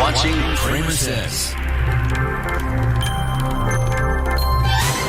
watching Cramersez.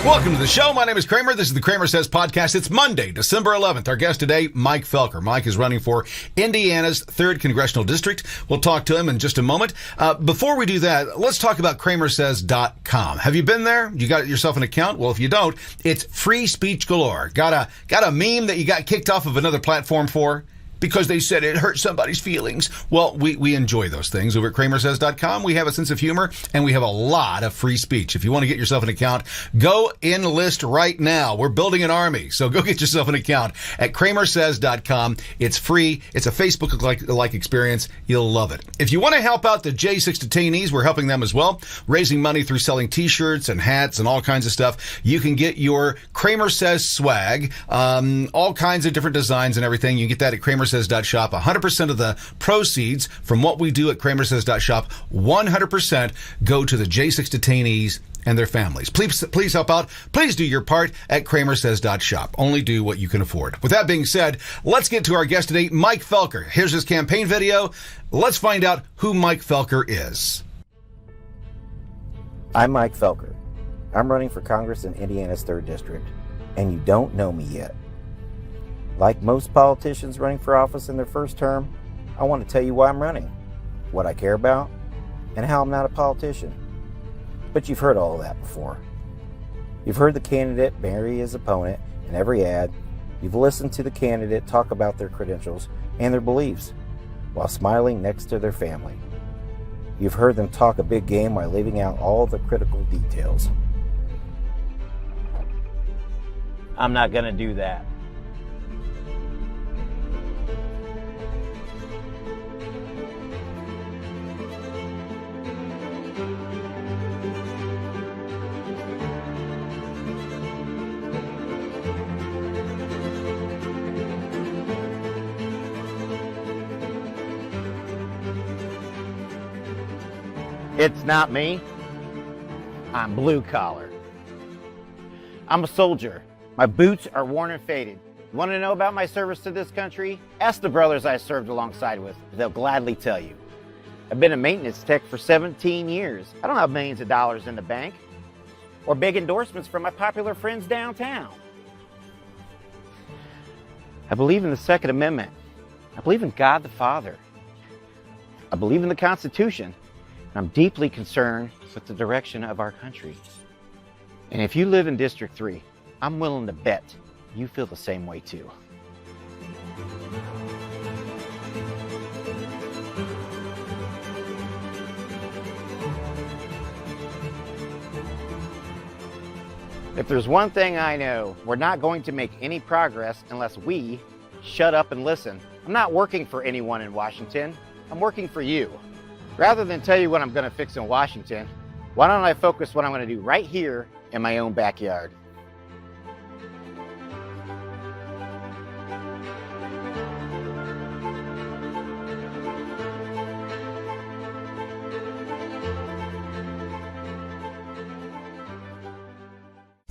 Welcome to the show. My name is Kramer. This is the Cramersez podcast. It's Monday, December 11th. Our guest today, Mike Felker. Mike is running for Indiana's 3rd Congressional District. We'll talk to him in just a moment. Before we do that, let's talk about Cramersez.com. Have you been there? You got yourself an account? Well, if you don't, it's free speech galore. Got a meme that you got kicked off of another platform for? Because they said it hurt somebody's feelings. Well, we enjoy those things. Over at Cramersez.com, we have a sense of humor, and we have a lot of free speech. If you want to get yourself an account, go enlist right now. We're building an army, so go get yourself an account at Cramersez.com. It's free. It's a Facebook-like experience. You'll love it. If you want to help out the J6 detainees, we're helping them as well, raising money through selling T-shirts and hats and all kinds of stuff. You can get your Cramersez swag, all kinds of different designs and everything. You can get that at Cramersez.shop. 100% of the proceeds from what we do at Cramersez.shop, 100% go to the J6 detainees and their families. Please help out. Please do your part at Cramersez.shop. Only do what you can afford. With that being said, let's get to our guest today, Mike Felker. Here's his campaign video. Let's find out who Mike Felker is. I'm Mike Felker. I'm running for Congress in Indiana's 3rd District, and you don't know me yet. Like most politicians running for office in their first term, I want to tell you why I'm running, what I care about, and how I'm not a politician. But you've heard all of that before. You've heard the candidate bury his opponent in every ad. You've listened to the candidate talk about their credentials and their beliefs while smiling next to their family. You've heard them talk a big game while leaving out all the critical details. I'm not going to do that. It's not me. I'm blue collar. I'm a soldier. My boots are worn and faded. You want to know about my service to this country? Ask the brothers I served alongside with. They'll gladly tell you. I've been a maintenance tech for 17 years. I don't have millions of dollars in the bank or big endorsements from my popular friends downtown. I believe in the Second Amendment. I believe in God the Father. I believe in the Constitution. I'm deeply concerned with the direction of our country. And if you live in District 3, I'm willing to bet you feel the same way too. If there's one thing I know, we're not going to make any progress unless we shut up and listen. I'm not working for anyone in Washington. I'm working for you. Rather than tell you what I'm going to fix in Washington, why don't I focus what I'm going to do right here in my own backyard?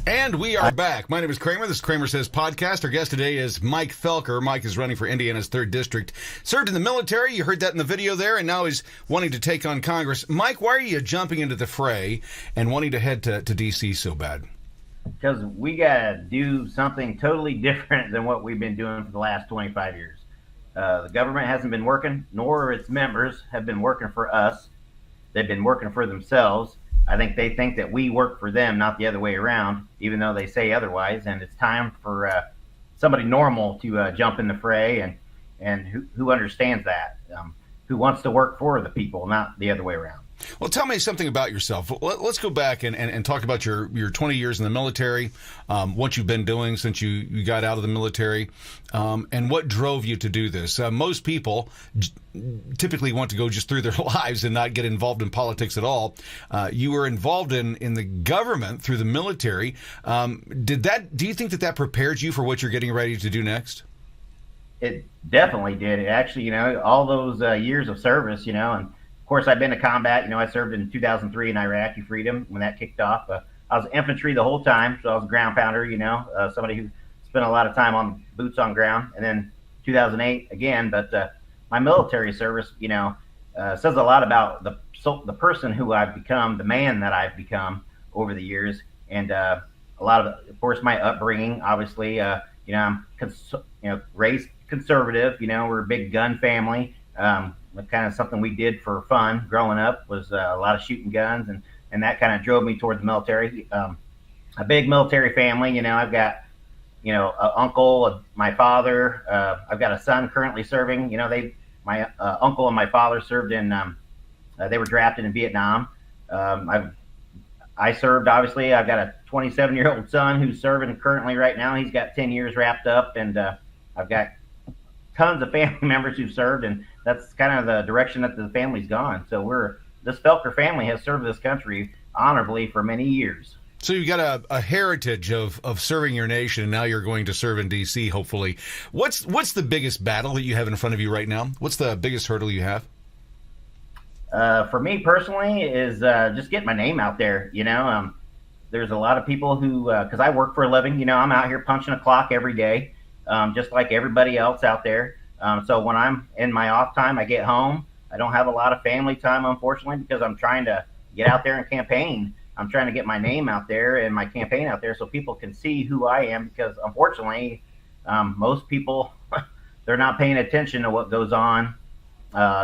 And we are back. My name is Kramer. This is Cramersez podcast. Our guest today is Mike Felker. Mike is running for Indiana's 3rd District. Served in the military. You heard that in the video there. And now he's wanting to take on Congress. Mike, why are you jumping into the fray and wanting to head to D.C. so bad? Because we got to do something totally different than what we've been doing for the last 25 years. The government hasn't been working, nor its members have been working for us. They've been working for themselves. I think they think that we work for them, not the other way around, even though they say otherwise. And it's time for somebody normal to jump in the fray and who understands that, who wants to work for the people, not the other way around. Well, tell me something about yourself. Let's go back and talk about your 20 years in the military, what you've been doing since you got out of the military, and what drove you to do this. Most people typicically want to go just through their lives and not get involved in politics at all. You were involved in the government through the military. Do you think that prepared you for what you're getting ready to do next? It definitely did. It actually, all those years of service, and of course, I've been to combat. I served in 2003 in Iraqi freedom when that kicked off. I was infantry the whole time, so I was a ground pounder, somebody who spent a lot of time on boots on ground. And then 2008 again, but my military service, says a lot about the person who I've become, the man that I've become over the years, and a lot of course, my upbringing. Obviously, I'm raised conservative. We're a big gun family. Kind of something we did for fun growing up was a lot of shooting guns, and that kind of drove me toward the military. A big military family. I've got an uncle, my father. I've got a son currently serving. My uncle and my father served in. They were drafted in Vietnam. I served, obviously. I've got a 27-year-old son who's serving currently right now. He's got 10 years wrapped up, and I've got tons of family members who've served, and that's kind of the direction that the family's gone. So this Felker family has served this country honorably for many years. So you've got a heritage of serving your nation, and now you're going to serve in D.C., hopefully. What's the biggest battle that you have in front of you right now? What's the biggest hurdle you have? For me personally is just getting my name out there. There's a lot of people who, because I work for a living, I'm out here punching a clock every day, just like everybody else out there. So when I'm in my off time, I get home. I don't have a lot of family time, unfortunately, because I'm trying to get out there and campaign. I'm trying to get my name out there and my campaign out there so people can see who I am, because unfortunately, most people, they're not paying attention to what goes on.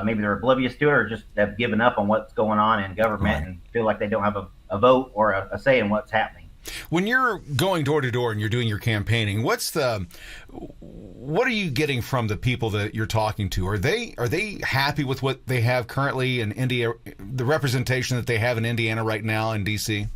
Maybe they're oblivious to it, or just have given up on what's going on in government and feel like they don't have a vote or a say in what's happening. When you're going door to door and you're doing your campaigning, what are you getting from the people that you're talking to? Are they happy with what they have currently in India, the representation that they have in Indiana right now in D.C.?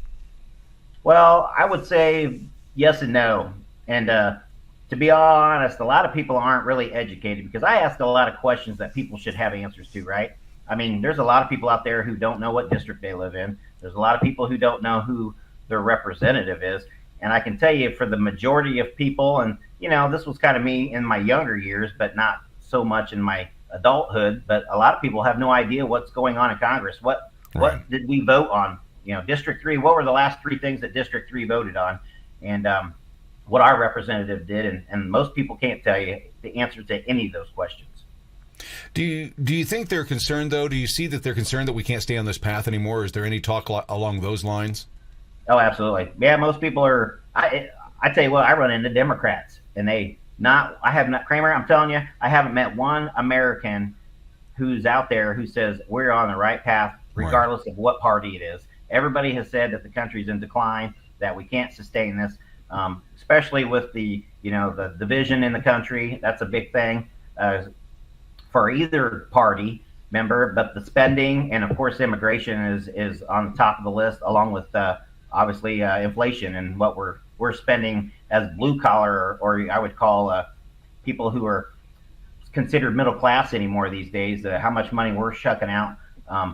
Well, I would say yes and no. And to be all honest, a lot of people aren't really educated, because I ask a lot of questions that people should have answers to, right? I mean, there's a lot of people out there who don't know what district they live in. There's a lot of people who don't know who their representative is. And I can tell you, for the majority of people, and this was kind of me in my younger years, but not so much in my adulthood, but a lot of people have no idea what's going on in Congress. What did we vote on? District 3, what were the last 3 things that District 3 voted on? And what our representative did, and most people can't tell you the answer to any of those questions. Do you think they're concerned, though? Do you see that they're concerned that we can't stay on this path anymore? Is there any talk along those lines? Oh, absolutely. Yeah, most people are. I tell you what, I run into Democrats, and I have not, Kramer, I'm telling you, I haven't met one American who's out there who says we're on the right path, regardless of what party it is. Everybody has said that the country's in decline, that we can't sustain this, especially with the division in the country. That's a big thing for either party member. But the spending and, of course, immigration is on the top of the list, along with obviously inflation and what we're spending as blue collar, or I would call people who are considered middle class anymore these days. How much money we're shucking out,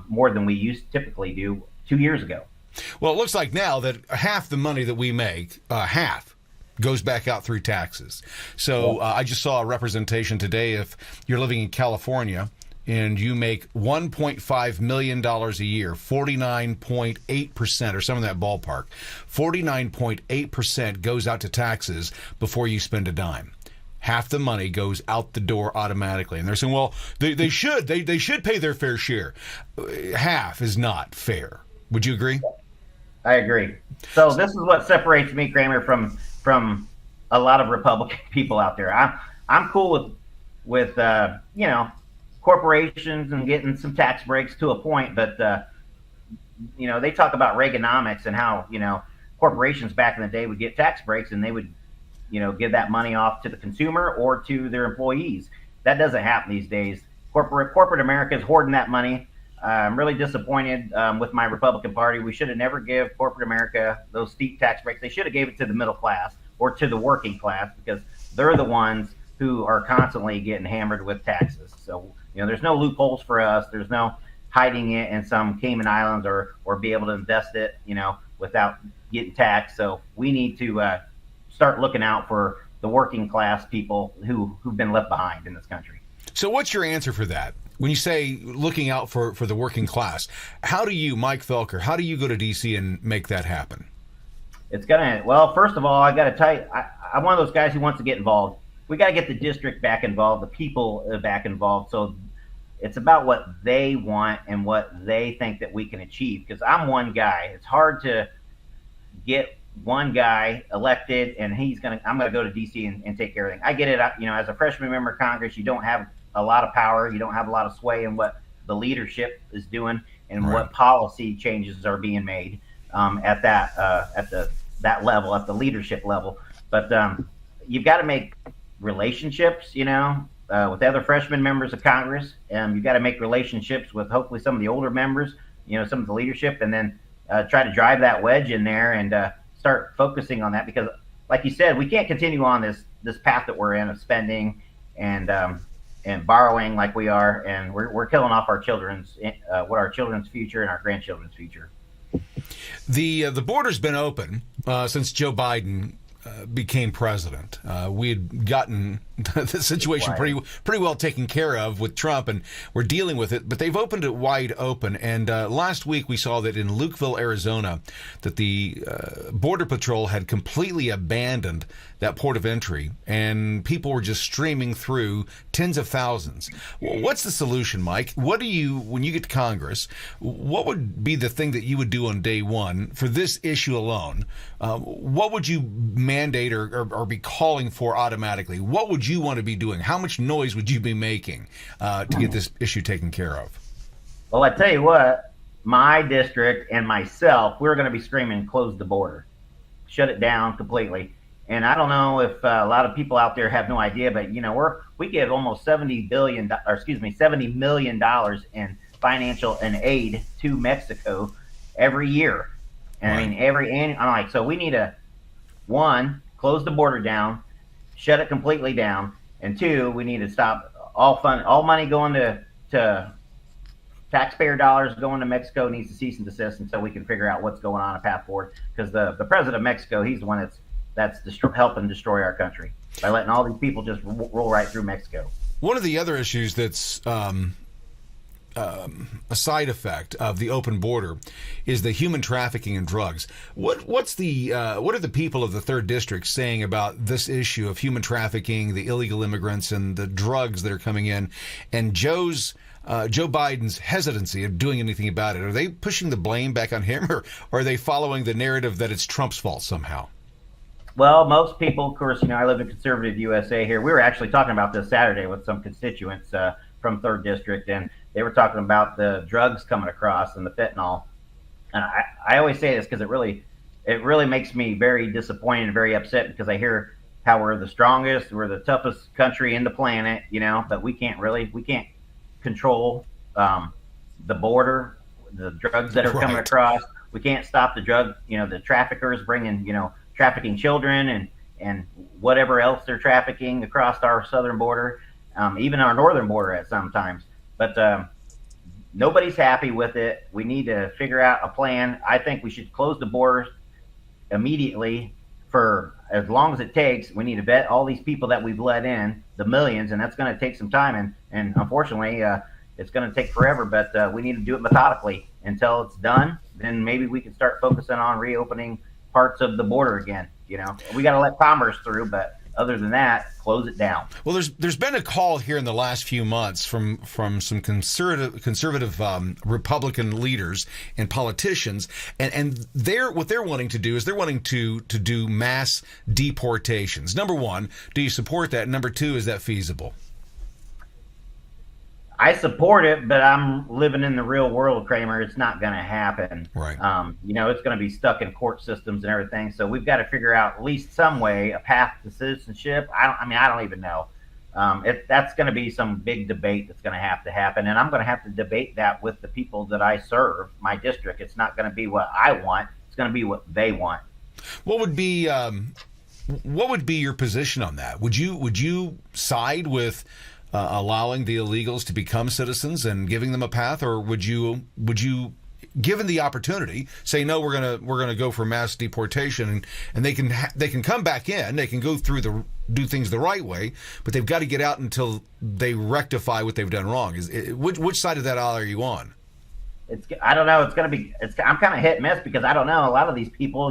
more than we used to typically do 2 years ago. Well, it looks like now that half the money that we make, half, goes back out through taxes. So I just saw a representation today. If you're living in California and you make $1.5 million a year, 49.8%, or some of that ballpark, 49.8% goes out to taxes before you spend a dime. Half the money goes out the door automatically. And they're saying, well, they should pay their fair share. Half is not fair. Would you agree? I agree. So this is what separates me, Kramer, from a lot of Republican people out there. I'm cool with corporations and getting some tax breaks to a point, but they talk about Reaganomics and how corporations back in the day would get tax breaks, and they would give that money off to the consumer or to their employees. That doesn't happen these days. Corporate America is hoarding that money. I'm really disappointed with my Republican Party. We should have never give corporate America those steep tax breaks. They should have gave it to the middle class or to the working class, because they're the ones who are constantly getting hammered with taxes. So, there's no loopholes for us. There's no hiding it in some Cayman Islands or be able to invest it, without getting taxed. So we need to start looking out for the working class people who've been left behind in this country. So what's your answer for that? When you say looking out for the working class, how do you, Mike Felker, how do you go to D.C. and make that happen? Well, first of all, I got to tell you, I'm one of those guys who wants to get involved. We got to get the district back involved, the people back involved. So It's about what they want and what they think that we can achieve. Because I'm one guy. It's hard to get one guy elected and I'm gonna go to DC and take care of everything. I get it. As a freshman member of Congress, you don't have a lot of power. You don't have a lot of sway in what the leadership is doing and what policy changes are being made at that level, at the leadership level. But you've got to make relationships, with other freshman members of Congress. You've got to make relationships with hopefully some of the older members, some of the leadership, and then try to drive that wedge in there and start focusing on that. Because, like you said, we can't continue on this path that we're in of spending and borrowing like we are, and we're killing off our children's future and our grandchildren's future. The border's been open since Joe Biden became president. We had gotten the situation pretty well taken care of with Trump, and we're dealing with it, but they've opened it wide open. And last week we saw that in Lukeville, Arizona, that the Border Patrol had completely abandoned that port of entry, and people were just streaming through, tens of thousands. What's the solution, Mike? When you get to Congress, what would be the thing that you would do on day one for this issue alone? What would you mandate or be calling for automatically? What would you want to be doing? How much noise would you be making to get this issue taken care of? Well, I tell you what, my district and myself, we're going to be screaming, close the border, shut it down completely. And I don't know if a lot of people out there have no idea, but we give almost $70 million in financial and aid to Mexico every year. And right. So we need to, one, close the border down, shut it completely down, and two, we need to stop all money going to taxpayer dollars going to Mexico needs to cease and desist until we can figure out what's going on a path forward. Because the president of Mexico, he's the one that's helping destroy our country by letting all these people just roll right through Mexico. One of the other issues that's a side effect of the open border is the human trafficking in drugs. What are the people of the 3rd District saying about this issue of human trafficking, the illegal immigrants, and the drugs that are coming in, and Joe Biden's hesitancy of doing anything about it? Are they pushing the blame back on him, or are they following the narrative that it's Trump's fault somehow? Well, most people, of course, I live in conservative USA here. We were actually talking about this Saturday with some constituents from 3rd District, and they were talking about the drugs coming across and the fentanyl. And I always say this because it really makes me very disappointed and very upset, because I hear how we're the strongest, we're the toughest country in the planet, but we can't control the border, the drugs that are coming across. We can't stop the the traffickers bringing, trafficking children and whatever else they're trafficking across our southern border, even our northern border at sometimes. But nobody's happy with it. We need to figure out a plan. I think we should close the borders immediately for as long as it takes. We need to vet all these people that we've let in, the millions, and that's going to take some time. And unfortunately, it's going to take forever, but we need to do it methodically until it's done. Then maybe we can start focusing on reopening parts of the border again. We got to let commerce through, but other than that, close it down. Well, there's been a call here in the last few months from some conservative Republican leaders and politicians, and what they're wanting to do is they're wanting to do mass deportations. Number one, do you support that? Number two, is that feasible? I support it, but I'm living in the real world, Kramer. It's not going to happen. Right. It's going to be stuck in court systems and everything. So we've got to figure out at least some way, a path to citizenship. I don't even know. That's going to be some big debate that's going to have to happen. And I'm going to have to debate that with the people that I serve, my district. It's not going to be what I want. It's going to be what they want. What would be your position on that? Would you side with allowing the illegals to become citizens and giving them a path, or would you, given the opportunity, say no, we're gonna go for mass deportation, and they can come back in, they can go through do things the right way, but they've got to get out until they rectify what they've done wrong? Which side of that aisle are you on? I don't know. I'm kind of hit and miss, because I don't know. A lot of these people,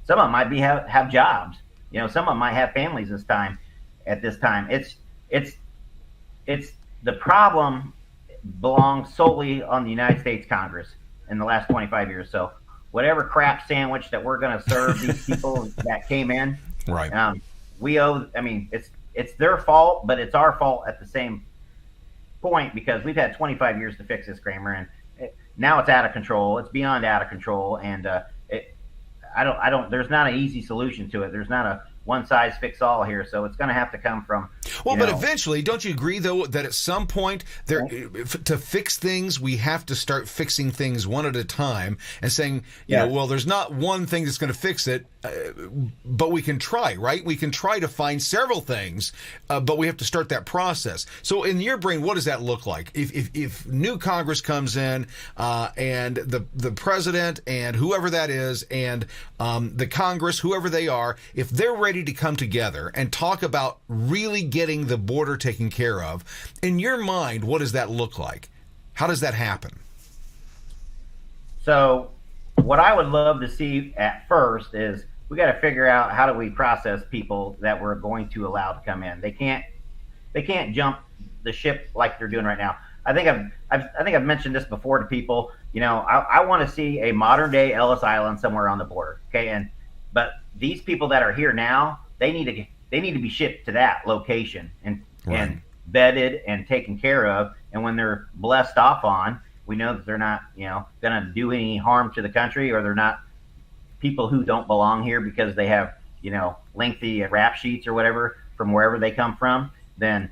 some of them might have jobs. Some of them might have families at this time. It's the problem belongs solely on the United States Congress in the last 25 years. So whatever crap sandwich that we're going to serve these people that came in, right? We owe. I mean, it's their fault, but it's our fault at the same point, because we've had 25 years to fix this, Kramer, and now it's out of control. It's beyond out of control, and I don't. There's not an easy solution to it. There's not a one size fits all here, so it's going to have to come from. Well, but eventually, don't you agree though that at some point to fix things, we have to start fixing things one at a time and saying, you know, well, there's not one thing that's going to fix it, but we can try, right? We can try to find several things, but we have to start that process. So, in your brain, what does that look like? If new Congress comes in and the president and whoever that is and the Congress, whoever they are, if they're ready to come together and talk about really getting the border taken care of, in your mind, what does that look like? How does that happen? So what I would love to see at first is we got to figure out how do we process people that we're going to allow to come in. They can't jump the ship like they're doing right now. I think I've mentioned this before to people. You know, I want to see a modern day Ellis Island somewhere on the border. Okay, but these people that are here now, they need to be shipped to that location and vetted and taken care of. And when they're blessed off on, we know that they're not, you know, going to do any harm to the country, or they're not people who don't belong here because they have, you know, lengthy rap sheets or whatever from wherever they come from. Then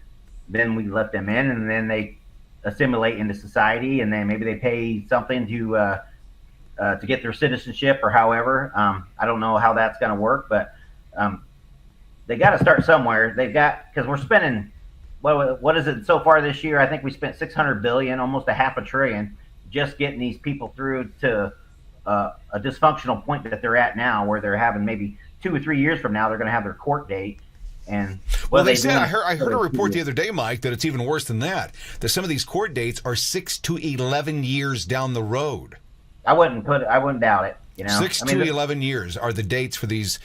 we let them in, and then they assimilate into society, and then maybe they pay something to get their citizenship or however. I don't know how that's going to work, but they got to start somewhere. They've got, because we're spending, what is it so far this year? I think we spent $600 billion, almost a half a trillion, just getting these people through to a dysfunctional point that they're at now, where they're having maybe 2 or 3 years from now, they're going to have their court date. And well, they said, I heard a report the other day, Mike, that it's even worse than that. That some of these court dates are 6 to 11 years down the road. I wouldn't doubt it. You know, 6 to 11 years are the dates for these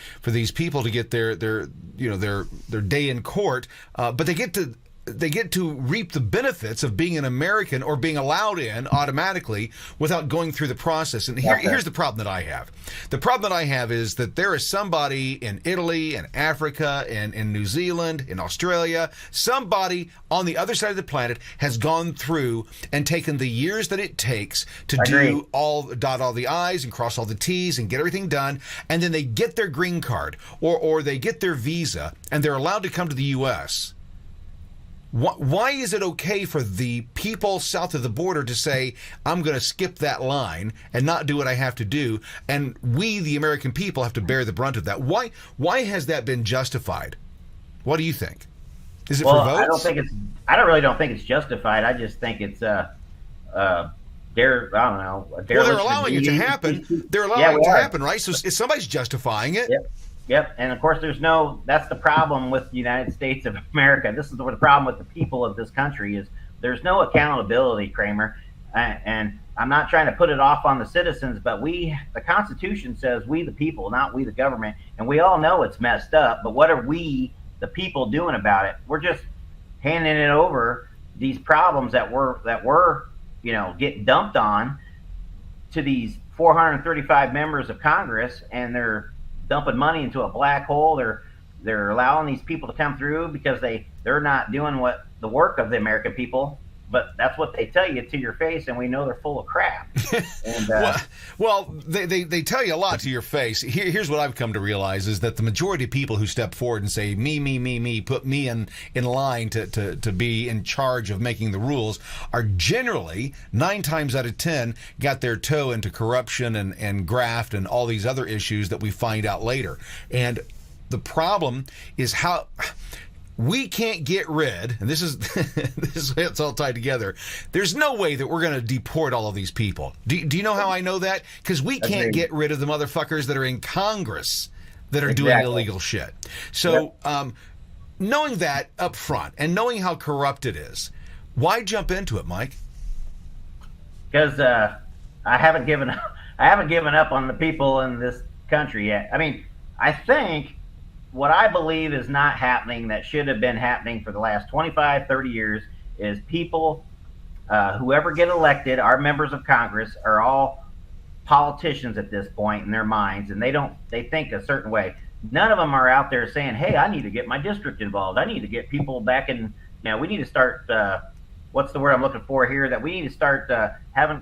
people to get their day in court, but they get to reap the benefits of being an American or being allowed in automatically without going through the process. And here's the problem that I have. The problem that I have is that there is somebody in Italy and Africa and in New Zealand, in Australia, somebody on the other side of the planet has gone through and taken the years that it takes to dot all the I's and cross all the T's and get everything done. And then they get their green card or they get their visa and they're allowed to come to the U.S. Why is it okay for the people south of the border to say, I'm going to skip that line and not do what I have to do, and we, the American people, have to bear the brunt of that? Why has that been justified? What do you think? Is it for votes? I don't really think it's justified. I just think it's they're allowing it to happen. They're allowing it to happen, right? So somebody's justifying it. Yep, and of course that's the problem with the United States of America. This is the problem with the people of this country is there's no accountability, Kramer. And I'm not trying to put it off on the citizens, but the Constitution says we the people, not we the government. And we all know it's messed up, but what are we, the people, doing about it? We're just handing it over, these problems that we're getting dumped on to these 435 members of Congress, and they're dumping money into a black hole. They're allowing these people to come through because they're not doing what the work of the American people, but that's what they tell you to your face, and we know they're full of crap. And, they tell you a lot to your face. Here's what I've come to realize is that the majority of people who step forward and say, me, put me in line to be in charge of making the rules are generally, 9 times out of 10, got their toe into corruption and graft and all these other issues that we find out later. And the problem is how we can't get rid, and this is it's all tied together. There's no way that we're going to deport all of these people. Do you know how I know that? Because we can't get rid of the motherfuckers that are in Congress that are doing illegal shit. So knowing that up front and knowing how corrupt it is, why jump into it, Mike? Because I haven't given up on the people in this country yet. I mean, I think what I believe is not happening that should have been happening for the last 25, 30 years is people whoever get elected, our members of Congress are all politicians at this point in their minds, and they think a certain way. None of them are out there saying, hey, I need to get my district involved. I need to get people back in. We need to start, what's the word I'm looking for here, that we need to start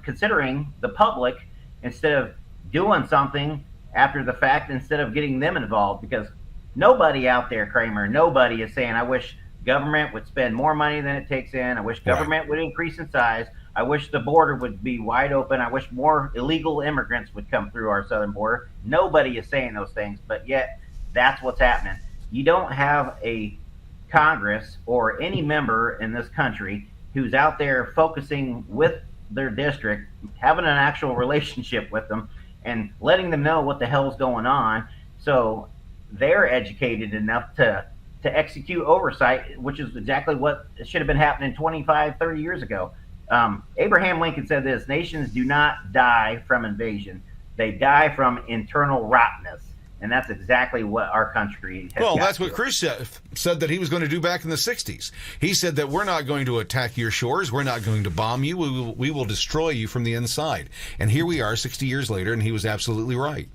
considering the public instead of doing something after the fact, instead of getting them involved, because nobody out there, Kramer, nobody is saying, I wish government would spend more money than it takes in. I wish government would increase in size. I wish the border would be wide open. I wish more illegal immigrants would come through our southern border. Nobody is saying those things, but yet that's what's happening. You don't have a Congress or any member in this country who's out there focusing with their district, having an actual relationship with them, and letting them know what the hell's going on, so they're educated enough to execute oversight, which is exactly what should have been happening 25, 30 years ago. Abraham Lincoln said this: nations do not die from invasion. They die from internal rottenness. And that's exactly what our country has. Well, that's what Khrushchev said that he was going to do back in the 60s. He said that we're not going to attack your shores. We're not going to bomb you. We will destroy you from the inside. And here we are 60 years later, and he was absolutely right.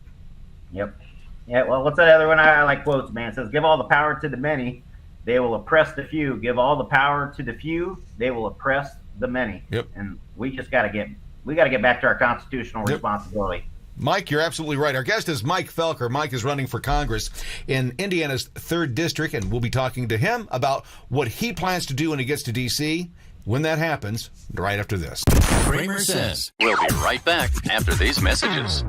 Yep. Yeah, well, what's that other one? I like quotes, man. It says, give all the power to the many, they will oppress the few. Give all the power to the few, they will oppress the many. Yep. And we just got to get back to our constitutional responsibility. Mike, you're absolutely right. Our guest is Mike Felker. Mike is running for Congress in Indiana's 3rd District, and we'll be talking to him about what he plans to do when he gets to D.C. when that happens, right after this. Cramersez. We'll be right back after these messages.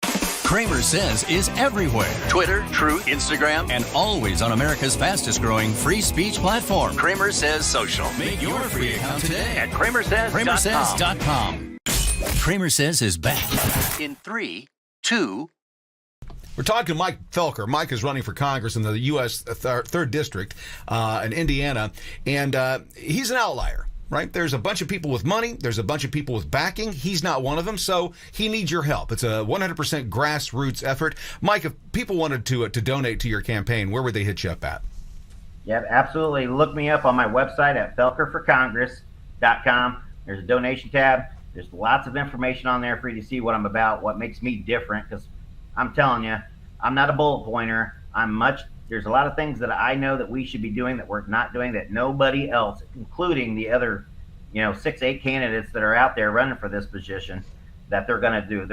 Cramersez is everywhere. Twitter, Truth, Instagram, and always on America's fastest growing free speech platform. Cramersez Social. Make your free account today at Cramersez.com. Cramersez is back in 3, 2. We're talking to Mike Felker. Mike is running for Congress in the U.S. 3rd District in Indiana, and he's an outlier, right? There's a bunch of people with money. There's a bunch of people with backing. He's not one of them, so he needs your help. It's a 100% grassroots effort. Mike, if people wanted to donate to your campaign, where would they hit you up at? Yeah, absolutely. Look me up on my website at felkerforcongress.com. There's a donation tab. There's lots of information on there for you to see what I'm about, what makes me different, because I'm telling you, I'm not a bullet pointer. There's a lot of things that I know that we should be doing that we're not doing, that nobody else, including the other, 6, 8 candidates that are out there running for this position, that they're going to do.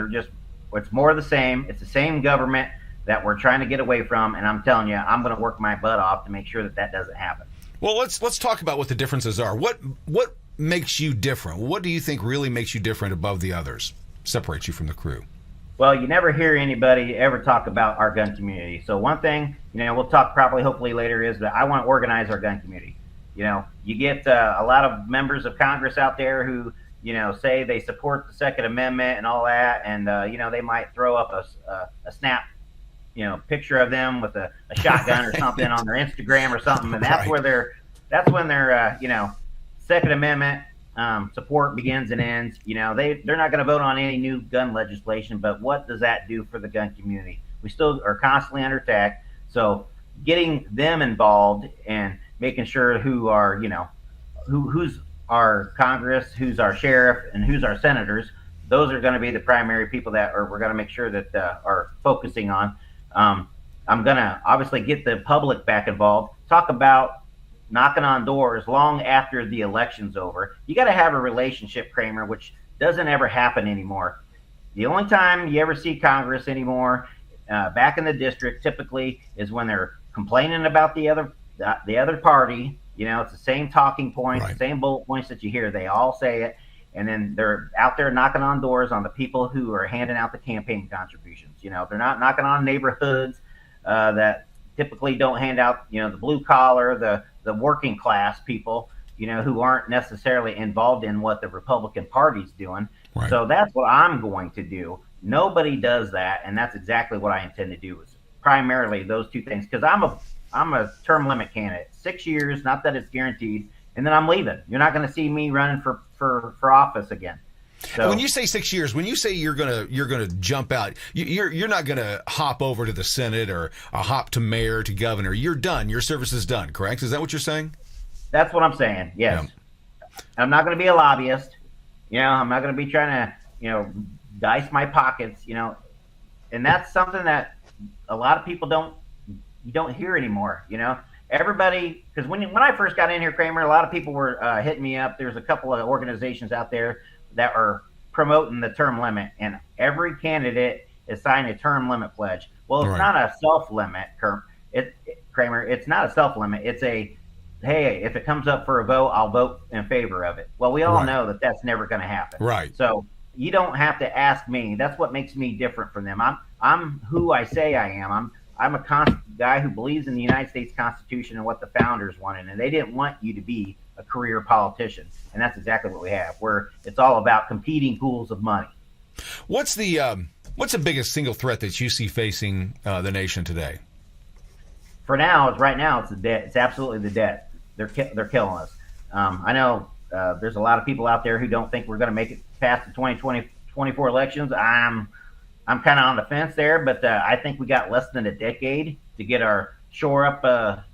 It's more of the same. It's the same government that we're trying to get away from, and I'm telling you, I'm going to work my butt off to make sure that doesn't happen. Well, let's talk about what the differences are. What makes you different? What do you think really makes you different above the others, separates you from the crew? Well, you never hear anybody ever talk about our gun community. So one thing, we'll talk probably hopefully later, is that I want to organize our gun community. You get a lot of members of Congress out there who, say they support the Second Amendment and all that, and, they might throw up a snap, picture of them with a shotgun or something on their Instagram or something, and that's when their Second Amendment support begins and ends. They're not going to vote on any new gun legislation, but what does that do for the gun community? We still are constantly under attack. So getting them involved and making sure who's our Congress, who's our sheriff, and who's our senators, those are going to be the primary people that we're going to make sure that are focusing on. I'm going to obviously get the public back involved, talk about knocking on doors long after the election's over. You got to have a relationship, Kramer, which doesn't ever happen anymore. The only time you ever see Congress anymore, back in the district, typically is when they're complaining about the other party. It's the same talking points, right. The same bullet points that you hear. They all say it, and then they're out there knocking on doors on the people who are handing out the campaign contributions. They're not knocking on neighborhoods that typically don't hand out, the blue collar, the working class people, who aren't necessarily involved in what the Republican Party's doing. Right. So that's what I'm going to do. Nobody does that, and that's exactly what I intend to do, is primarily those two things, because I'm a term limit candidate. 6 years, not that it's guaranteed, and then I'm leaving. You're not going to see me running for office again. So, when you say 6 years, when you say you're gonna jump out, you're not gonna hop over to the Senate or a hop to mayor to governor. You're done. Your service is done. Correct? Is that what you're saying? That's what I'm saying. Yes. I'm not going to be a lobbyist. I'm not going to be trying to, dice my pockets, and that's something that a lot of people don't hear anymore. Everybody, because when I first got in here, Kramer, a lot of people were hitting me up. There's a couple of organizations out there that are promoting the term limit, and every candidate is signing a term limit pledge. Well, it's not a self limit, Kramer. It's not a self limit. It's a, hey, if it comes up for a vote, I'll vote in favor of it. Well, we all know that that's never going to happen. Right. So you don't have to ask me. That's what makes me different from them. I'm who I say I am. I'm a guy who believes in the United States Constitution and what the founders wanted, and they didn't want you to be a career politician, and that's exactly what we have, where it's all about competing pools of money. What's the biggest single threat that you see facing the nation today? Right now, it's the debt. It's absolutely the debt. They're killing us. I know there's a lot of people out there who don't think we're going to make it past the 2024 elections. I'm kind of on the fence there, but I think we got less than a decade to get shore up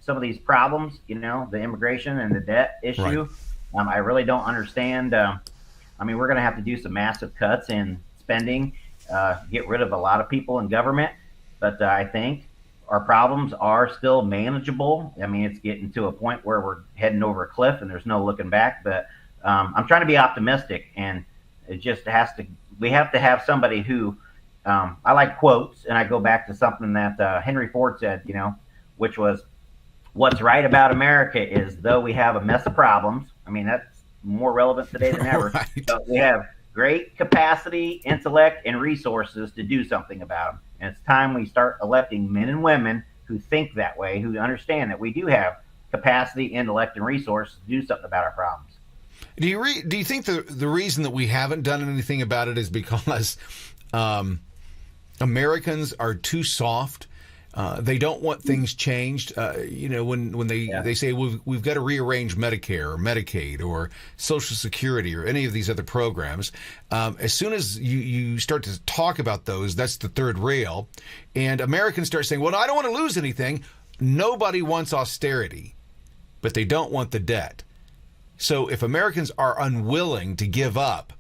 some of these problems, the immigration and the debt issue. Right. I really don't understand. We're going to have to do some massive cuts in spending, get rid of a lot of people in government, but I think our problems are still manageable. It's getting to a point where we're heading over a cliff and there's no looking back, but I'm trying to be optimistic, and it just we have to have somebody who, I like quotes, and I go back to something that Henry Ford said, which was, what's right about America is, though we have a mess of problems, that's more relevant today than ever, right. But we have great capacity, intellect, and resources to do something about them. And it's time we start electing men and women who think that way, who understand that we do have capacity, intellect, and resources to do something about our problems. Do you think the reason that we haven't done anything about it is because Americans are too soft? They don't want things changed. When they say we've got to rearrange Medicare or Medicaid or Social Security or any of these other programs, as soon as you start to talk about those, that's the third rail. And Americans start saying, well, I don't want to lose anything. Nobody wants austerity, but they don't want the debt. So if Americans are unwilling to give up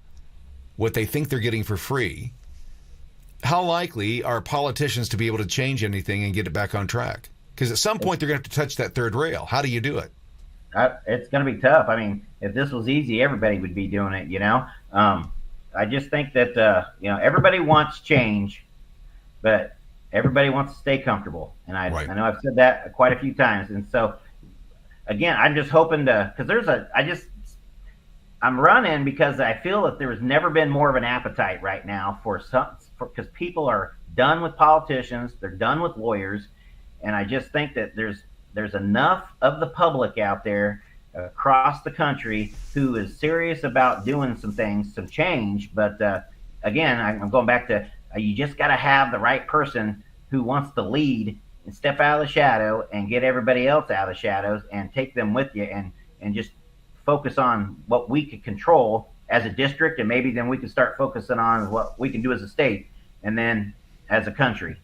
what they think they're getting for free, how likely are politicians to be able to change anything and get it back on track? Because at some point they're going to have to touch that third rail. How do you do it? It's going to be tough. If this was easy, everybody would be doing it, I just think that, everybody wants change, but everybody wants to stay comfortable. And I know I've said that quite a few times. And so, again, I'm just hoping because I'm running because I feel that there's never been more of an appetite right now because people are done with politicians, they're done with lawyers, and I just think that there's enough of the public out there across the country who is serious about doing some things, some change. But again, I'm going back to you just got to have the right person who wants to lead and step out of the shadow and get everybody else out of the shadows and take them with you and just focus on what we can control as a district, and maybe then we can start focusing on what we can do as a state and then as a country.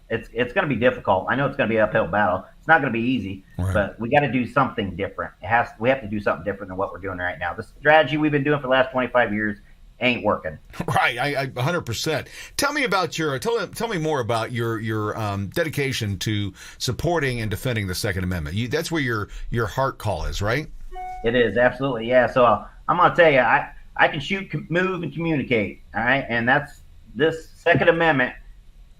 It's going to be difficult. I know it's going to be an uphill battle. It's not going to be easy, but we got to do something different. We have to do something different than what we're doing right now. The strategy we've been doing for the last 25 years ain't working. Right, I 100%. Tell me about tell me more about your dedication to supporting and defending the Second Amendment. That's where your heart call is, right? It is, absolutely, yeah. So I'm going to tell you, I can shoot, move, and communicate, all right? And this Second Amendment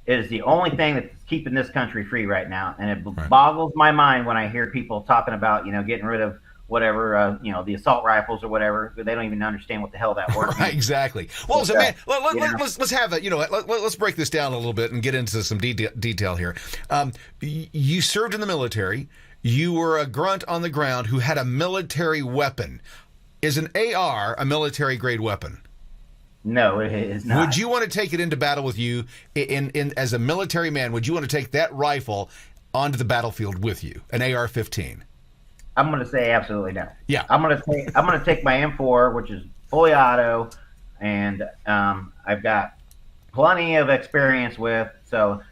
is the only thing that's keeping this country free right now. And it boggles my mind when I hear people talking about, getting rid of whatever, the assault rifles or whatever. They don't even understand what the hell that word means. Right, exactly. Well, so man, let's have that. Let's break this down a little bit and get into some detail here. You served in the military. You were a grunt on the ground who had a military weapon. Is an AR a military grade weapon? No, it is not. Would you want to take it into battle with you in as a military man? Would you want to take that rifle onto the battlefield with you, an AR-15? I'm going to say absolutely no. Yeah. I'm going to take my M4, which is fully auto, and I've got plenty of experience with.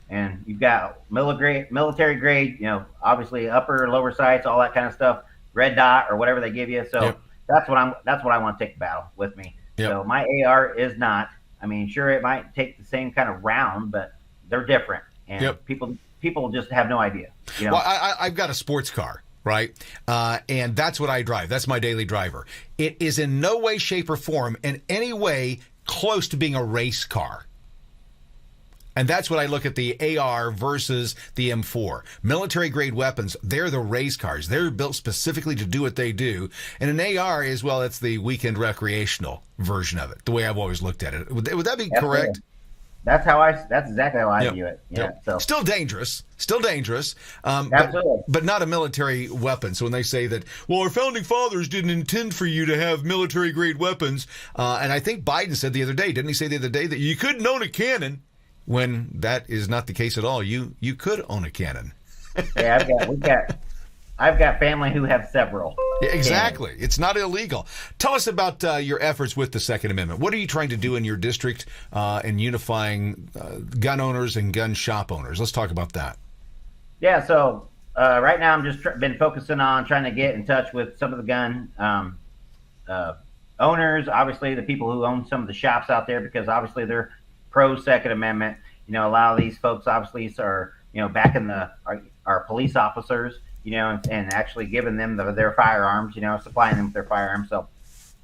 And you've got military grade, obviously upper, lower sights, all that kind of stuff, red dot or whatever they give you. So that's what I want to take the battle with me. Yep. So my AR is not. I mean, sure, it might take the same kind of round, but they're different, and people just have no idea. Well, I've got a sports car, right? And that's what I drive. That's my daily driver. It is in no way, shape, or form in any way close to being a race car. And that's what I look at the AR versus the M4. Military-grade weapons, they're the race cars. They're built specifically to do what they do. And an AR is, well, it's the weekend recreational version of it, the way I've always looked at it. Would that be correct? That's exactly how I view it. Yeah. So still dangerous, absolutely. but not a military weapon. So when they say that, well, our founding fathers didn't intend for you to have military grade weapons, and I think Biden said the other day, didn't he say the other day that you couldn't own a cannon? When that is not the case at all. You could own a cannon. Yeah, I've got family who have several. Yeah, exactly. Cannons. It's not illegal. Tell us about your efforts with the Second Amendment. What are you trying to do in your district in unifying gun owners and gun shop owners? Let's talk about that. Yeah, so right now I'm just been focusing on trying to get in touch with some of the gun owners, obviously the people who own some of the shops out there, because obviously they're pro Second Amendment. You know, a lot of these folks obviously are, backing our police officers, and actually giving them their firearms, supplying them with their firearms. So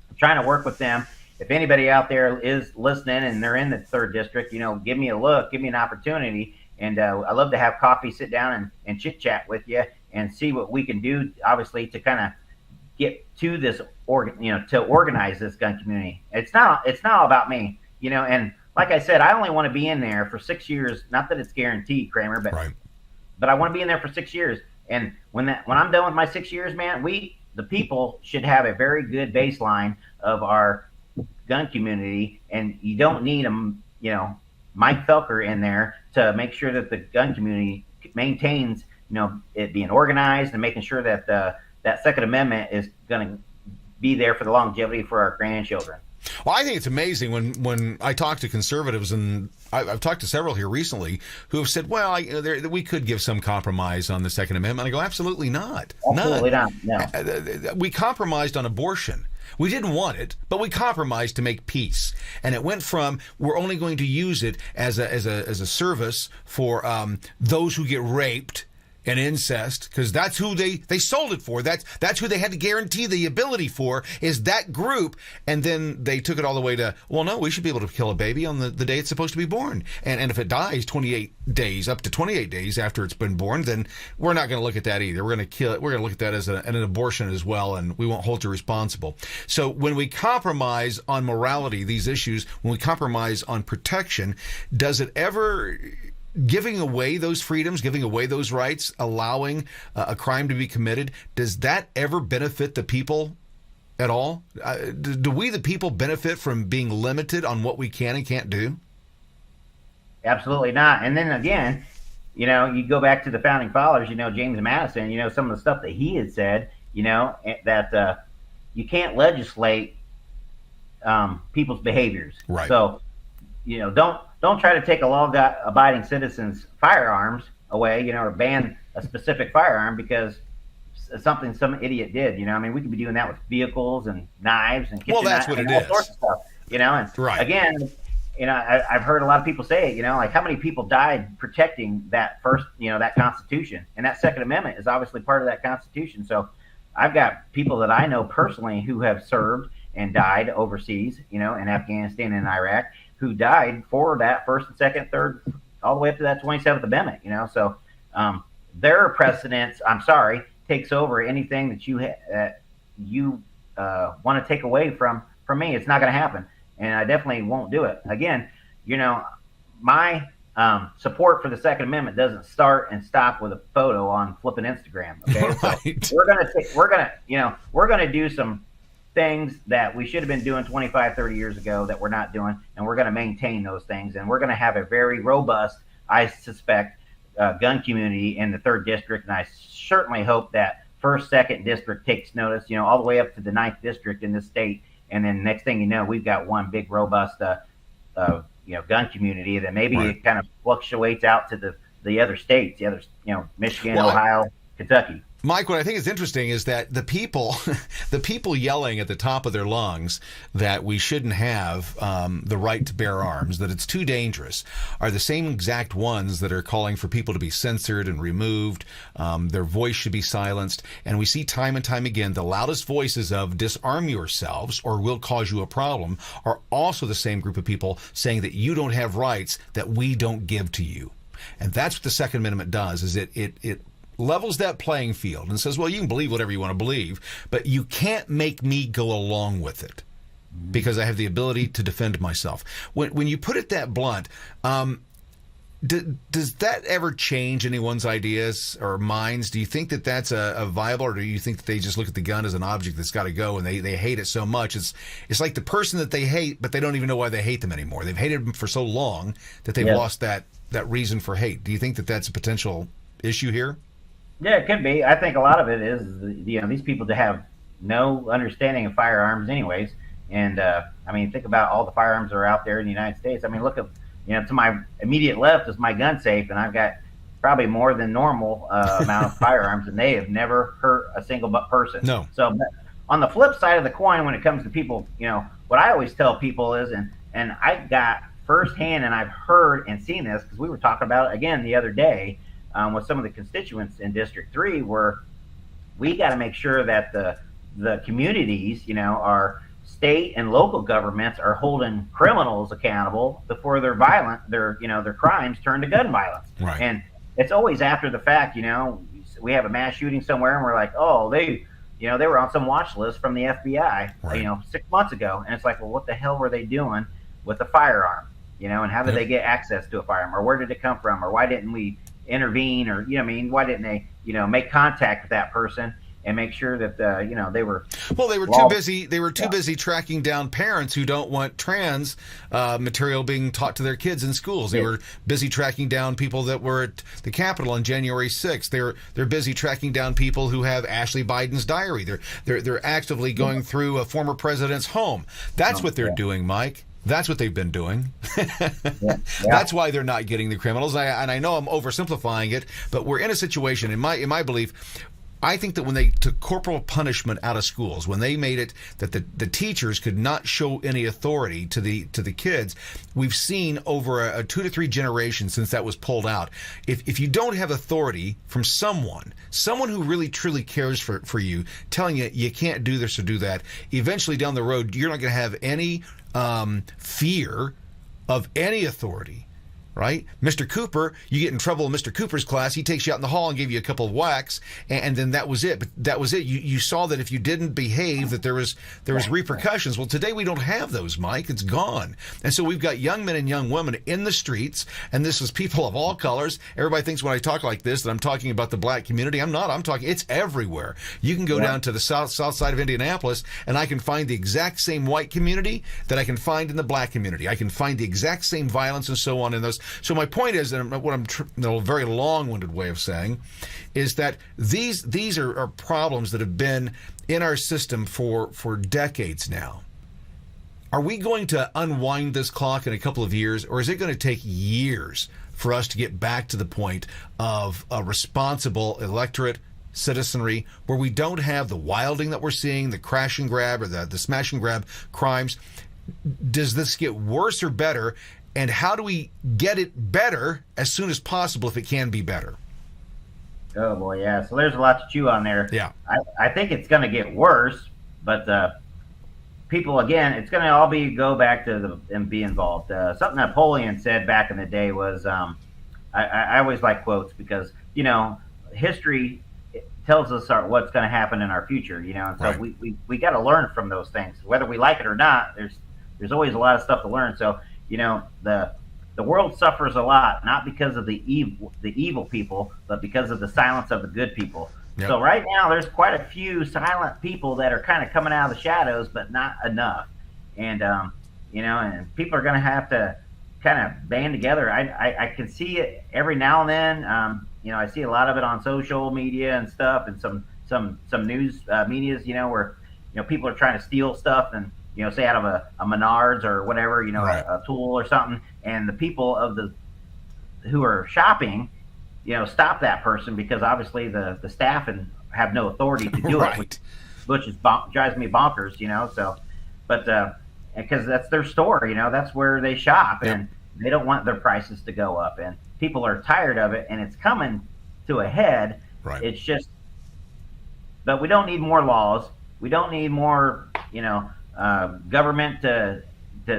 I'm trying to work with them. If anybody out there is listening and they're in the 3rd District, give me a look, give me an opportunity. And I love to have coffee, sit down and chit chat with you and see what we can do, obviously, to kind of get to this, to organize this gun community. It's not all about me, and like I said, I only want to be in there for 6 years. Not that it's guaranteed, Kramer, but right. But I want to be in there for 6 years. And when I'm done with my 6 years, man, the people should have a very good baseline of our gun community, and you don't need Mike Felker in there to make sure that the gun community maintains, it being organized and making sure that that Second Amendment is going to be there for the longevity for our grandchildren. Well, I think it's amazing when I talk to conservatives, and I've talked to several here recently who have said, well, we could give some compromise on the Second Amendment. I go, absolutely not. Absolutely not. No. We compromised on abortion. We didn't want it, but we compromised to make peace. And it went from we're only going to use it as a service for those who get raped and incest, because that's who they sold it for. That's who they had to guarantee the ability for, is that group. And then they took it all the way to, well, no, we should be able to kill a baby on the day it's supposed to be born. And if it dies 28 days, up to 28 days after it's been born, then we're not going to look at that either. We're going to kill it. We're going to look at that as an abortion as well, and we won't hold you responsible. So when we compromise on morality, these issues, when we compromise on protection, does it ever, giving away those freedoms, giving away those rights, allowing a crime to be committed, does that ever benefit the people at all? Do we, the people, benefit from being limited on what we can and can't do? Absolutely not. And then again, you go back to the founding fathers, James Madison, some of the stuff that he had said, that you can't legislate people's behaviors. Right. So, don't try to take a law-abiding citizen's firearms away, or ban a specific firearm because something some idiot did. We could be doing that with vehicles and knives and kitchen that's what and it all is. Sorts of stuff. And right. Again, I've heard a lot of people say, like how many people died protecting that first, that Constitution, and that Second Amendment is obviously part of that Constitution. So I've got people that I know personally who have served and died overseas, in Afghanistan and Iraq, who died for that first and second, third, all the way up to that 27th Amendment, So their precedence, takes over anything that you want to take away from me. It's not going to happen, and I definitely won't do it. Again, my support for the Second Amendment doesn't start and stop with a photo on flipping Instagram. Okay, right. So we're gonna do some things that we should have been doing 25, 30 years ago that we're not doing, and we're going to maintain those things, and we're going to have a very robust, I suspect, gun community in the 3rd District, and I certainly hope that 1st, 2nd District takes notice, all the way up to the 9th District in this state, and then next thing you know, we've got one big, robust, gun community that maybe right. It kind of fluctuates out to the other states, Michigan, Ohio, Kentucky. Mike, what I think is interesting is that the people, the people yelling at the top of their lungs that we shouldn't have the right to bear arms, that it's too dangerous, are the same exact ones that are calling for people to be censored and removed. Their voice should be silenced. And we see time and time again the loudest voices of disarm yourselves or we'll cause you a problem are also the same group of people saying that you don't have rights that we don't give to you. And that's what the Second Amendment does, is it levels that playing field and says, well, you can believe whatever you want to believe, but you can't make me go along with it because I have the ability to defend myself. When you put it that blunt, does that ever change anyone's ideas or minds? Do you think that that's a viable, or do you think that they just look at the gun as an object that's got to go and they hate it so much? It's like the person that they hate, but they don't even know why they hate them anymore. They've hated them for so long that they've lost that reason for hate. Do you think that that's a potential issue here? Yeah, it could be. I think a lot of it is, these people that have no understanding of firearms anyways. And, think about all the firearms that are out there in the United States. I mean, look at, to my immediate left is my gun safe, and I've got probably more than normal amount of firearms, and they have never hurt a single person. No. So on the flip side of the coin, when it comes to people, what I always tell people is, and I got firsthand, and I've heard and seen this, because we were talking about it again the other day, with some of the constituents in District 3, where we got to make sure that the communities, our state and local governments are holding criminals accountable before their crimes turn to gun violence. Right. And it's always after the fact, we have a mass shooting somewhere and we're like, oh, they were on some watch list from the FBI, right, 6 months ago. And it's like, well, what the hell were they doing with a firearm? And how did they get access to a firearm, or where did it come from, or why didn't we intervene, or why didn't they make contact with that person and make sure that they were too busy. They were too busy tracking down parents who don't want trans material being taught to their kids in schools. They were busy tracking down people that were at the Capitol on January 6th. They're busy tracking down people who have Ashley Biden's diary. They're actively going through a former president's home. That's what they're doing, Mike. That's what they've been doing. That's why they're not getting the criminals. And I know I'm oversimplifying it, but we're in a situation, in my belief, I think that when they took corporal punishment out of schools, when they made it that the teachers could not show any authority to the kids, we've seen over a 2 to 3 generations since that was pulled out. If you don't have authority from someone who really truly cares for you, telling you you can't do this or do that, eventually down the road you're not going to have any fear of any authority. Right? Mr. Cooper, you get in trouble in Mr. Cooper's class, he takes you out in the hall and gave you a couple of whacks, and then that was it. But that was it. You saw that if you didn't behave, that there was repercussions. Well, today we don't have those, Mike. It's gone. And so we've got young men and young women in the streets, and this is people of all colors. Everybody thinks when I talk like this that I'm talking about the black community. I'm not. I'm talking, it's everywhere. You can go down to the south side of Indianapolis, and I can find the exact same white community that I can find in the black community. I can find the exact same violence and so on in those. So my point is, and what I'm a very long-winded way of saying, is that these are problems that have been in our system for decades now. Are we going to unwind this clock in a couple of years, or is it going to take years for us to get back to the point of a responsible electorate, citizenry, where we don't have the wilding that we're seeing, the crash and grab or the smash and grab crimes? Does this get worse or better? And how do we get it better as soon as possible if it can be better? Oh, boy, yeah. So there's a lot to chew on there. Yeah. I think it's going to get worse, but people, again, it's going to all go back to and be involved. Something Napoleon said back in the day was, I always like quotes because, history tells us what's going to happen in our future, and so we got to learn from those things. Whether we like it or not, there's always a lot of stuff to learn. So, the world suffers a lot, not because of the evil people, but because of the silence of the good people. Yep. So right now, there's quite a few silent people that are kind of coming out of the shadows, but not enough. And and people are going to have to kind of band together. I can see it every now and then. I see a lot of it on social media and stuff, and some news medias, where people are trying to steal stuff and. Say out of a Menards or whatever, right. a Tool or something, and the people who are shopping, stop that person because obviously the staff have no authority to do it, which drives me bonkers, So, but because that's their store, that's where they shop, and they don't want their prices to go up, and people are tired of it, and it's coming to a head. Right. It's just, but we don't need more laws. We don't need more, government to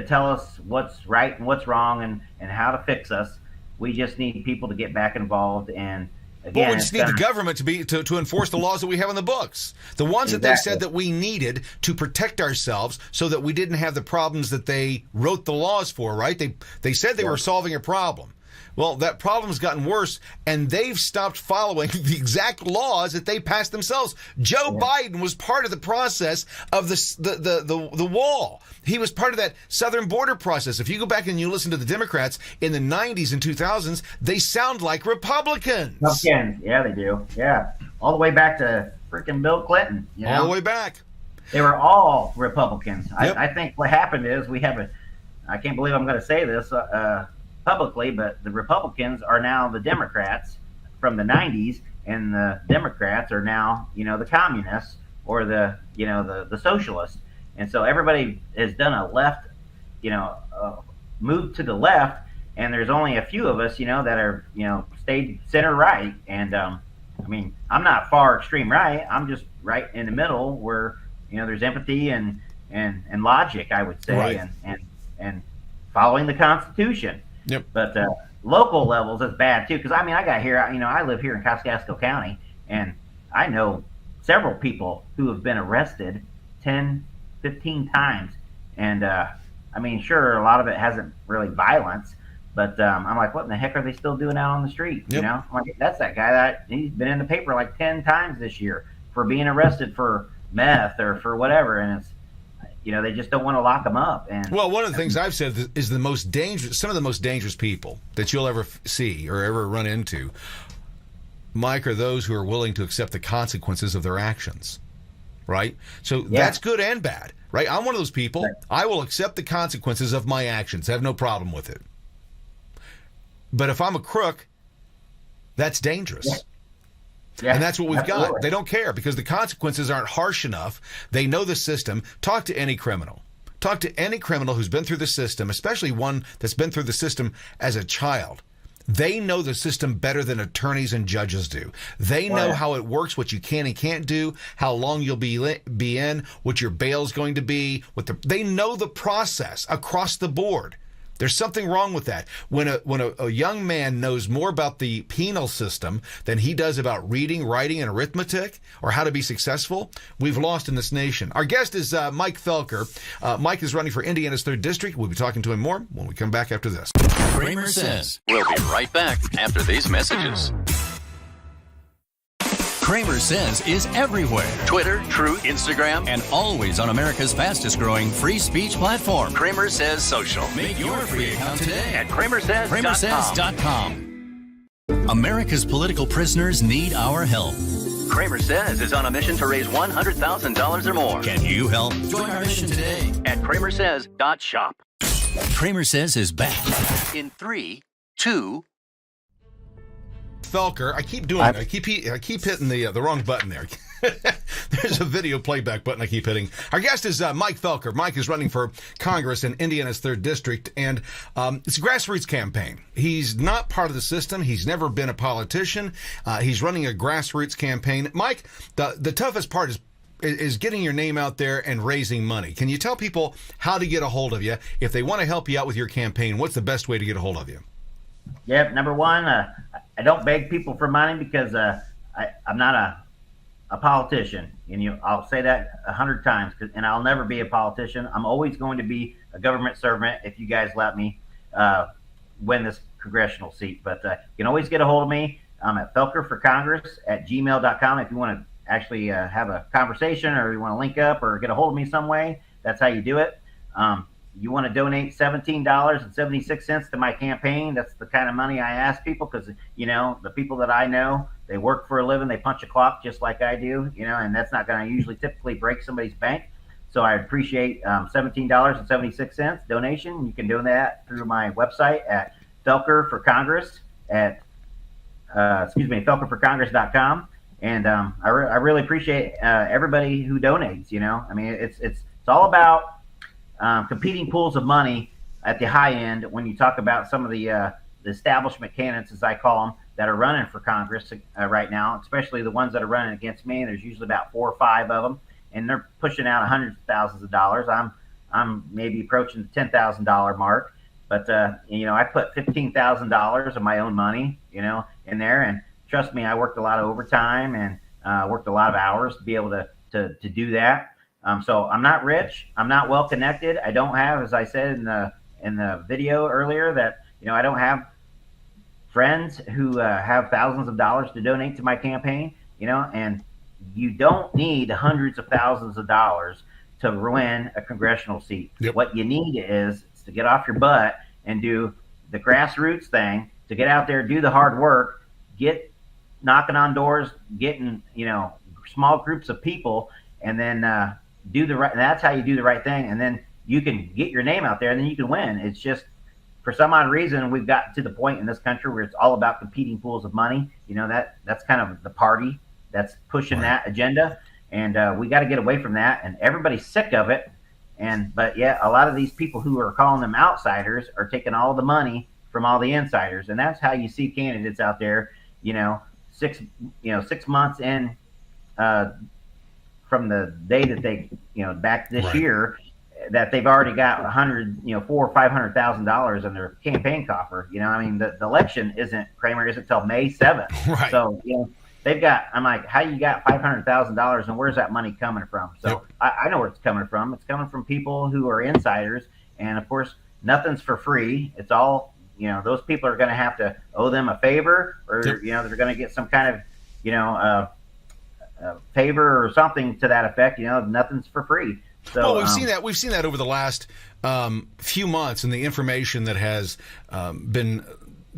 tell us what's right and what's wrong and how to fix us. We just need people to get back involved. And again, well, we just need the government to enforce the laws that we have in the books, the ones that they said that we needed to protect ourselves, so that we didn't have the problems that they wrote the laws for. Right? They said they were solving a problem. Well, that problem's gotten worse, and they've stopped following the exact laws that they passed themselves. Joe Biden was part of the process of the wall. He was part of that southern border process. If you go back and you listen to the Democrats in the 90s and 2000s, they sound like Republicans. Republicans, yeah, they do. Yeah, all the way back to freaking Bill Clinton. All the way back. They were all Republicans. Yep. I think what happened is I can't believe I'm going to say this, publicly, but the Republicans are now the Democrats from the 90s, and the Democrats are now, the communists or the socialists. And so everybody has done a left, move to the left, and there's only a few of us, that are, stayed center right. And I'm not far extreme right. I'm just right in the middle where, there's empathy and logic, I would say, and following the Constitution. Yep. But local levels is bad too, because I got here. I live here in Kosciuszko County, and I know several people who have been arrested 10, 15 times, and sure, a lot of it hasn't really violence, but I'm like, what in the heck are they still doing out on the street? Yep. I'm like, that's that guy that he's been in the paper like 10 times this year for being arrested for meth or for whatever, and it's. They just don't want to lock them up. And well, one of the things I've said is some of the most dangerous people that you'll ever see or ever run into, Mike, are those who are willing to accept the consequences of their actions, right? So that's good and bad, right? I'm one of those people. Right. I will accept the consequences of my actions. I have no problem with it. But if I'm a crook, that's dangerous. Yeah. Yeah, and that's what we've got. They don't care because the consequences aren't harsh enough. They know the system. Talk to any criminal. Talk to any criminal who's been through the system, especially one that's been through the system as a child. They know the system better than attorneys and judges do. They know how it works, what you can and can't do, how long you'll be in, what your bail's going to be. They know the process across the board. There's something wrong with that. When a young man knows more about the penal system than he does about reading, writing, and arithmetic, or how to be successful, we've lost in this nation. Our guest is Mike Felker. Mike is running for Indiana's 3rd District. We'll be talking to him more when we come back after this. Cramersez. We'll be right back after these messages. Cramersez is everywhere. Twitter, Truth, Instagram, and always on America's fastest growing free speech platform, Cramersez Social. Make your free account today at Cramersez.com. America's political prisoners need our help. Cramersez is on a mission to raise $100,000 or more. Can you help? Join our mission today at Cramersez.shop. Cramersez is back in 3, 2, Felker, I keep doing it. I keep hitting the wrong button there. There's a video playback button I keep hitting. Our guest is Mike Felker. Mike is running for Congress in Indiana's 3rd District, and it's a grassroots campaign. He's not part of the system. He's never been a politician. He's running a grassroots campaign. Mike, the toughest part is getting your name out there and raising money. Can you tell people how to get a hold of you? If they want to help you out with your campaign, what's the best way to get a hold of you? Yep, number one, I don't beg people for money because I'm not a politician. And I'll say that 100 times, and I'll never be a politician. I'm always going to be a government servant if you guys let me win this congressional seat. But you can always get a hold of me. I'm at felkerforcongress@gmail.com. If you want to actually have a conversation or you want to link up or get a hold of me some way, that's how you do it. You want to donate $17.76 to my campaign. That's the kind of money I ask people because, the people that I know, they work for a living. They punch a clock just like I do, and that's not going to usually typically break somebody's bank. So I appreciate $17.76 donation. You can do that through my website at Felker for Congress felkerforcongress.com. And I really appreciate everybody who donates. I mean, it's all about competing pools of money at the high end when you talk about some of the establishment candidates, as I call them, that are running for Congress right now, especially the ones that are running against me. There's usually about 4 or 5 of them, and they're pushing out hundreds of thousands of dollars. I'm maybe approaching the $10,000 mark, but I put $15,000 of my own money, in there, and trust me, I worked a lot of overtime and worked a lot of hours to be able to do that. So I'm not rich. I'm not well connected. I don't have, as I said in the video earlier, that I don't have friends who have thousands of dollars to donate to my campaign. And you don't need hundreds of thousands of dollars to win a congressional seat. Yep. What you need is to get off your butt and do the grassroots thing, to get out there, do the hard work, get knocking on doors, getting small groups of people, and then do the right. That's how you do the right thing, and then you can get your name out there, and then you can win. It's just, for some odd reason, we've got to the point in this country where it's all about competing pools of money. That's kind of the party that's pushing that agenda, and we got to get away from that. And everybody's sick of it. But yeah, a lot of these people who are calling them outsiders are taking all the money from all the insiders, and that's how you see candidates out there. 6 months in from the day that they back this year, that they've already got $400,000 or $500,000 in their campaign coffer. I mean, the election isn't till May 7th. Right. So they've got. I'm like, how you got $500,000, and where's that money coming from? So I know where it's coming from. It's coming from people who are insiders, and of course, nothing's for free. It's all those people are going to have to owe them a favor, or they're going to get some kind of favor or something to that effect. Nothing's for free. So, well, we've seen that over the last few months, and the information that has been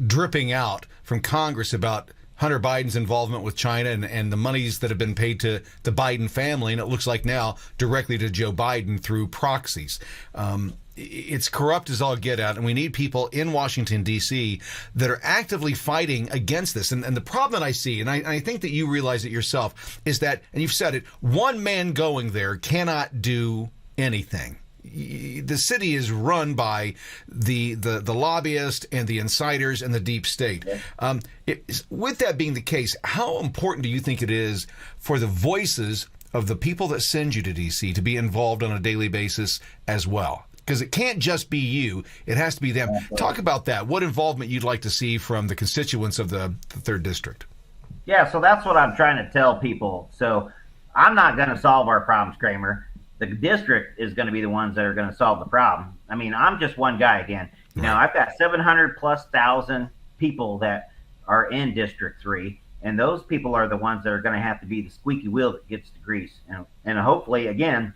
dripping out from Congress about Hunter Biden's involvement with China and the monies that have been paid to the Biden family, and it looks like now directly to Joe Biden through proxies. It's corrupt as all get out, and we need people in Washington, D.C. that are actively fighting against this. And the problem that I see, and I think that you realize it yourself, is that, and you've said it, one man going there cannot do anything. The city is run by the lobbyists and the insiders and the deep state. With that being the case, how important do you think it is for the voices of the people that send you to D.C. to be involved on a daily basis as well? Because it can't just be you. It has to be them. Talk about that. What involvement you'd like to see from the constituents of the 3rd District. Yeah, so that's what I'm trying to tell people. So I'm not going to solve our problems, Kramer. The district is going to be the ones that are going to solve the problem. I mean, I'm just one guy again. I've got 700,000+ people that are in District 3, and those people are the ones that are going to have to be the squeaky wheel that gets the grease. And hopefully, again,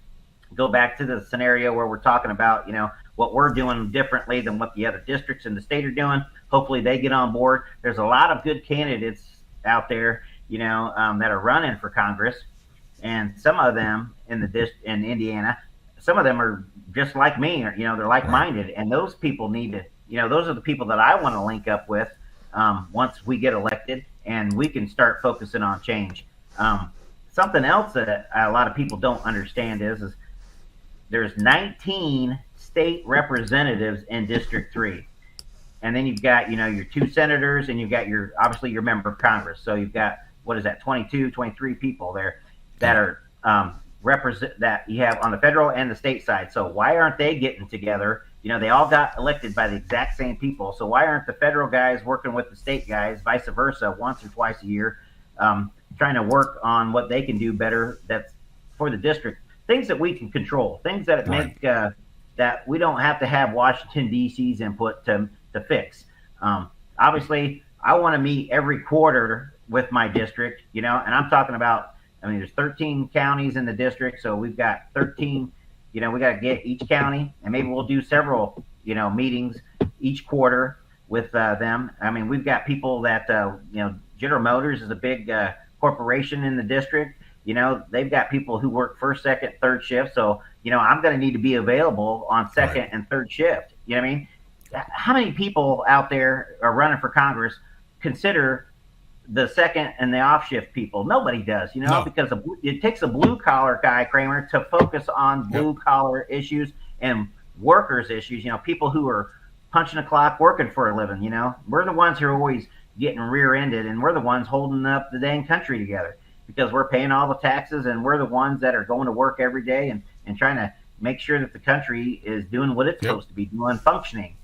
go back to the scenario where we're talking about, what we're doing differently than what the other districts in the state are doing. Hopefully they get on board. There's a lot of good candidates out there, that are running for Congress, and some of them in Indiana, some of them are just like me, or, they're like-minded, and those people need to, those are the people that I want to link up with once we get elected, and we can start focusing on change. Something else that a lot of people don't understand is there's 19 state representatives in District 3. And then you've got, your 2 senators, and you've got obviously your member of Congress. So you've got, 23 people there that are represent that you have on the federal and the state side. So why aren't they getting together? They all got elected by the exact same people. So why aren't the federal guys working with the state guys, vice versa, once or twice a year, trying to work on what they can do better that's for the district? Things that we can control, things that make that we don't have to have Washington, D.C.'s input to fix. Obviously, I want to meet every quarter with my district, and I'm talking about, there's 13 counties in the district, so we've got 13, we got to get each county, and maybe we'll do several, meetings each quarter with them. We've got people that, General Motors is a big corporation in the district. They've got people who work first, second, third shift. So, I'm going to need to be available on second and third shift. You know what I mean? How many people out there are running for Congress consider the second and the off shift people. Nobody does, No. because it takes a blue collar guy, Kramer, to focus on blue collar issues and workers issues. People who are punching a clock, working for a living. We're the ones who are always getting rear ended, and we're the ones holding up the dang country together because we're paying all the taxes, and we're the ones that are going to work every day and trying to make sure that the country is doing what it's supposed to be doing, functioning.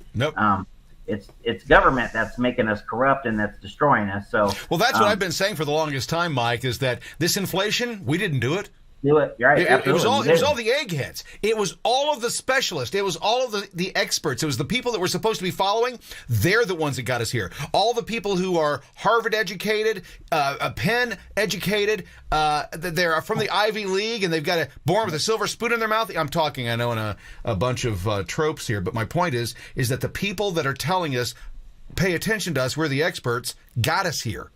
It's government that's making us corrupt and that's destroying us. So, well, that's what I've been saying for the longest time, Mike, is that this inflation, we didn't do it. Do it. You're right. It was all the eggheads. It was all of the specialists. It was all of the experts. It was the people that we're supposed to be following. They're the ones that got us here. All the people who are Harvard educated, Penn educated, they're from the Ivy League, and they've got born with a silver spoon in their mouth. I'm talking, I know, in a bunch of tropes here, but my point is that the people that are telling us, pay attention to us, we're the experts, got us here.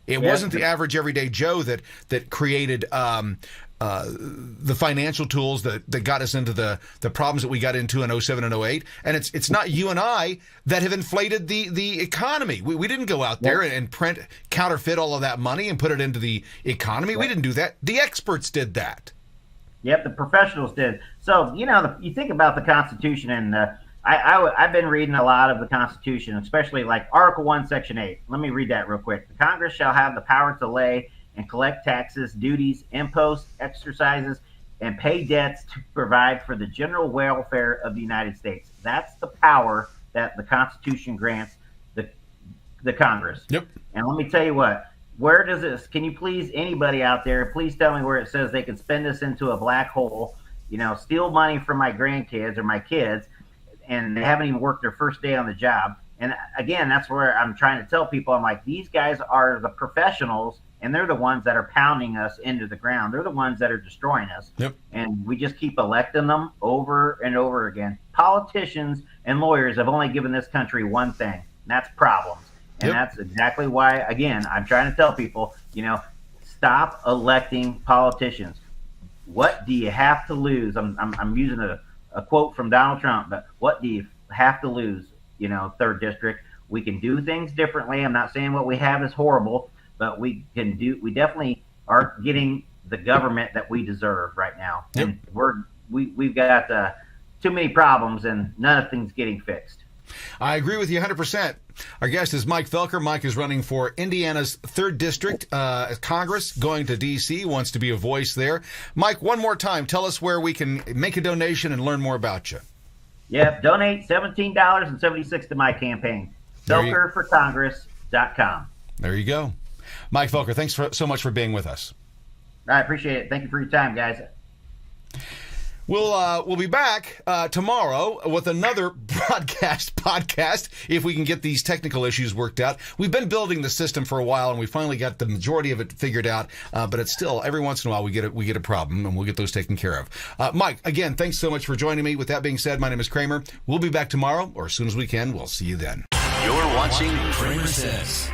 It wasn't the average everyday Joe that created the financial tools that got us into the problems that we got into in 07 and 08. And it's not you and I that have inflated the economy. We didn't go out there and counterfeit all of that money and put it into the economy. We didn't do that. The experts did that. Yep, the professionals did. So, you think about the Constitution, and I've been reading a lot of the Constitution, especially like Article 1, Section 8. Let me read that real quick. The Congress shall have the power to lay and collect taxes, duties, imposts, exercises, and pay debts to provide for the general welfare of the United States. That's the power that the Constitution grants the Congress. Yep. And let me tell you what, where does this, can you please, anybody out there, please tell me where it says they can spend this into a black hole, steal money from my grandkids or my kids, and they haven't even worked their first day on the job. And again, that's where I'm trying to tell people, I'm like, these guys are the professionals, and they're the ones that are pounding us into the ground. They're the ones that are destroying us. Yep. And we just keep electing them over and over again. Politicians and lawyers have only given this country one thing, and that's problems. And that's exactly why, again, I'm trying to tell people, stop electing politicians. What do you have to lose? I'm using a quote from Donald Trump, but what do you have to lose? 3rd district. We can do things differently. I'm not saying what we have is horrible, but we definitely aren't getting the government that we deserve right now. Yep. And we've got too many problems, and nothing's getting fixed. I agree with you 100%. Our guest is Mike Felker. Mike is running for Indiana's 3rd District Congress, going to D.C., wants to be a voice there. Mike, one more time, tell us where we can make a donation and learn more about you. Yeah, donate $17.76 to my campaign. Felkerforcongress.com. There you go. Mike Felker, thanks so much for being with us. I appreciate it. Thank you for your time, guys. We'll be back tomorrow with another podcast if we can get these technical issues worked out. We've been building the system for a while, and we finally got the majority of it figured out. But it's still, every once in a while we get a problem, and we'll get those taken care of. Mike, again, thanks so much for joining me. With that being said, my name is Kramer. We'll be back tomorrow, or as soon as we can. We'll see you then. You're watching Cramersez.